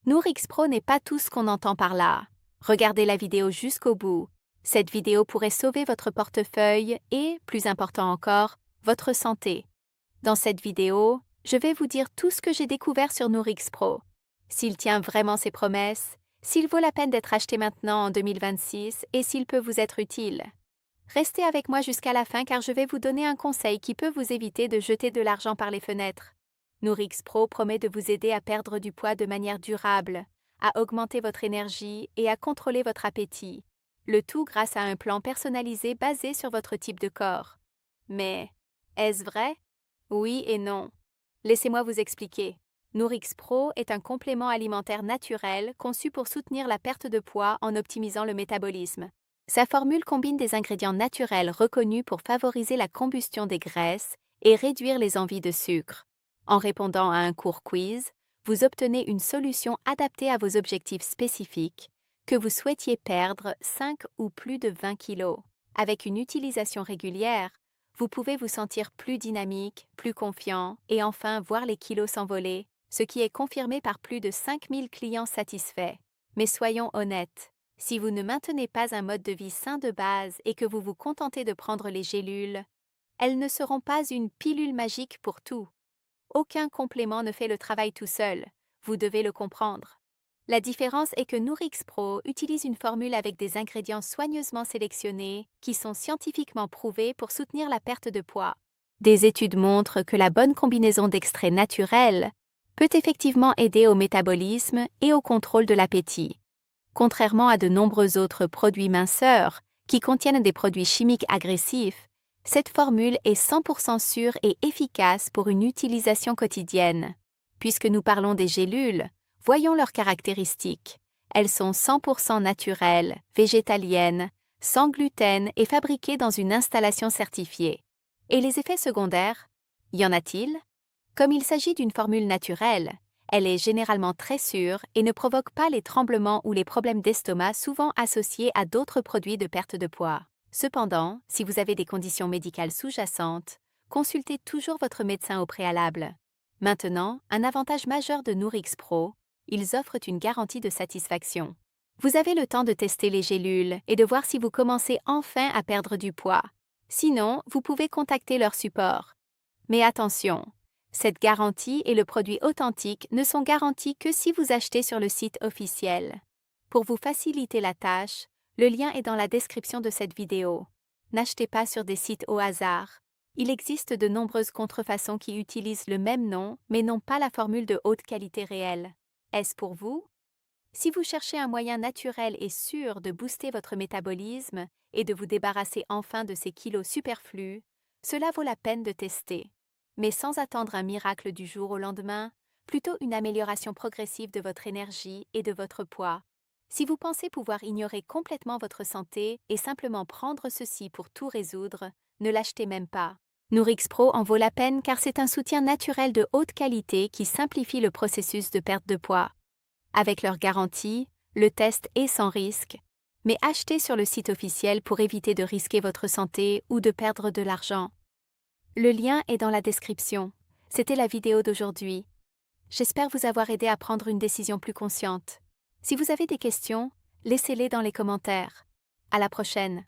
Nourix Pro n'est pas tout ce qu'on entend par là. Regardez la vidéo jusqu'au bout. Cette vidéo pourrait sauver votre portefeuille et, plus important encore, votre santé. Dans cette vidéo, je vais vous dire tout ce que j'ai découvert sur Nourix Pro. S'il tient vraiment ses promesses, s'il vaut la peine d'être acheté maintenant en 2026 et s'il peut vous être utile. Restez avec moi jusqu'à la fin car je vais vous donner un conseil qui peut vous éviter de jeter de l'argent par les fenêtres. Nourix Pro promet de vous aider à perdre du poids de manière durable, à augmenter votre énergie et à contrôler votre appétit. Le tout grâce à un plan personnalisé basé sur votre type de corps. Mais est-ce vrai? Oui et non. Laissez-moi vous expliquer. Nourix Pro est un complément alimentaire naturel conçu pour soutenir la perte de poids en optimisant le métabolisme. Sa formule combine des ingrédients naturels reconnus pour favoriser la combustion des graisses et réduire les envies de sucre. En répondant à un court quiz, vous obtenez une solution adaptée à vos objectifs spécifiques, que vous souhaitiez perdre 5 ou plus de 20 kilos. Avec une utilisation régulière, vous pouvez vous sentir plus dynamique, plus confiant et enfin voir les kilos s'envoler, ce qui est confirmé par plus de 5000 clients satisfaits. Mais soyons honnêtes, si vous ne maintenez pas un mode de vie sain de base et que vous vous contentez de prendre les gélules, elles ne seront pas une pilule magique pour tout. Aucun complément ne fait le travail tout seul, vous devez le comprendre. La différence est que Nourix Pro utilise une formule avec des ingrédients soigneusement sélectionnés qui sont scientifiquement prouvés pour soutenir la perte de poids. Des études montrent que la bonne combinaison d'extraits naturels peut effectivement aider au métabolisme et au contrôle de l'appétit. Contrairement à de nombreux autres produits minceurs qui contiennent des produits chimiques agressifs, cette formule est 100% sûre et efficace pour une utilisation quotidienne. Puisque nous parlons des gélules, voyons leurs caractéristiques. Elles sont 100% naturelles, végétaliennes, sans gluten et fabriquées dans une installation certifiée. Et les effets secondaires? Y en a-t-il? Comme il s'agit d'une formule naturelle, elle est généralement très sûre et ne provoque pas les tremblements ou les problèmes d'estomac souvent associés à d'autres produits de perte de poids. Cependant, si vous avez des conditions médicales sous-jacentes, consultez toujours votre médecin au préalable. Maintenant, un avantage majeur de Nourix Pro, ils offrent une garantie de satisfaction. Vous avez le temps de tester les gélules et de voir si vous commencez enfin à perdre du poids. Sinon, vous pouvez contacter leur support. Mais attention, cette garantie et le produit authentique ne sont garantis que si vous achetez sur le site officiel. Pour vous faciliter la tâche, le lien est dans la description de cette vidéo. N'achetez pas sur des sites au hasard. Il existe de nombreuses contrefaçons qui utilisent le même nom mais n'ont pas la formule de haute qualité réelle. Est-ce pour vous? Si vous cherchez un moyen naturel et sûr de booster votre métabolisme et de vous débarrasser enfin de ces kilos superflus, cela vaut la peine de tester. Mais sans attendre un miracle du jour au lendemain, plutôt une amélioration progressive de votre énergie et de votre poids. Si vous pensez pouvoir ignorer complètement votre santé et simplement prendre ceci pour tout résoudre, ne l'achetez même pas. Nourix Pro en vaut la peine car c'est un soutien naturel de haute qualité qui simplifie le processus de perte de poids. Avec leur garantie, le test est sans risque, mais achetez sur le site officiel pour éviter de risquer votre santé ou de perdre de l'argent. Le lien est dans la description. C'était la vidéo d'aujourd'hui. J'espère vous avoir aidé à prendre une décision plus consciente. Si vous avez des questions, laissez-les dans les commentaires. À la prochaine.